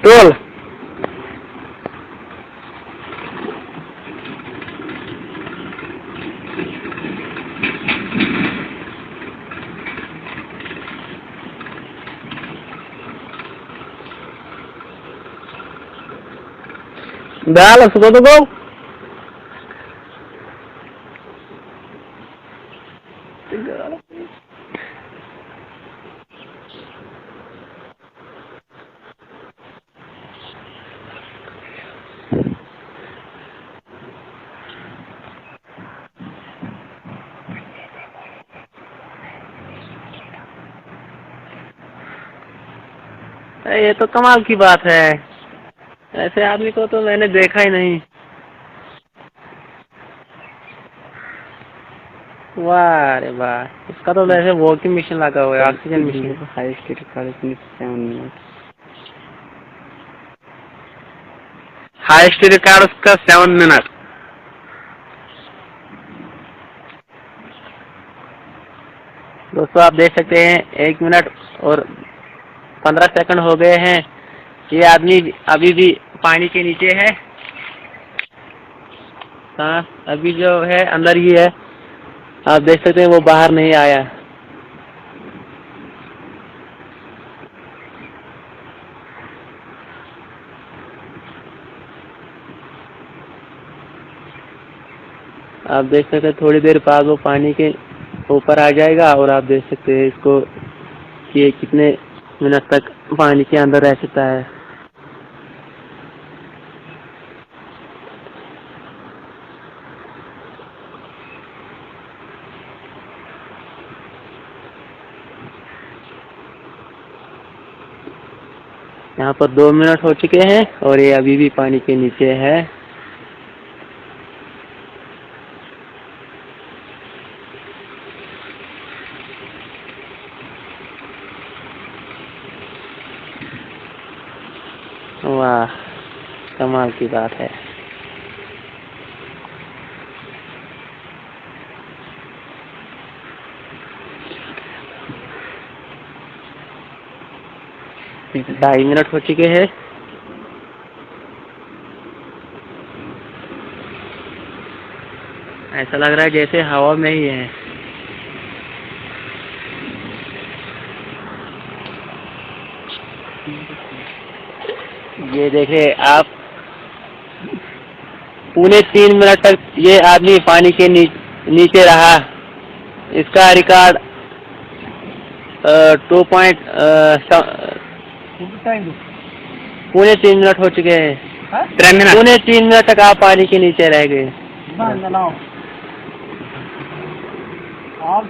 Toll Dale, suka to go. ये तो कमाल की बात है, ऐसे आदमी को तो मैंने देखा ही नहीं। वाह अरे वाह, इसका तो वैसे वॉकिंग मशीन लगा हुआ है, oxygen machine. Highest record 7 minute. Highest record उसका 7 मिनट। दोस्तों आप देख सकते हैं 1 मिनट और 15 सेकंड हो गए हैं। ये आदमी अभी भी पानी के नीचे है। हाँ अभी जो है अंदर ही है, आप देख सकते हैं वो बाहर नहीं आया। आप देख सकते हैं थोड़ी देर बाद वो पानी के ऊपर आ जाएगा और आप देख सकते हैं इसको कि ये कितने मिनट तक पानी के अंदर रह सकता है। यहाँ पर 2 मिनट हो चुके हैं और ये अभी भी पानी के नीचे है। वाह कमाल की बात है। ढाई मिनट हो चुके हैं। ऐसा लग रहा है जैसे हवा में ही है। ये देखिए आप, 3.25 मिनट तक ये आदमी पानी के नीचे रहा। इसका रिकॉर्ड 3.25 मिनट हो चुके हैं। 3.25 मिनट तक आप पानी के नीचे रह गए। और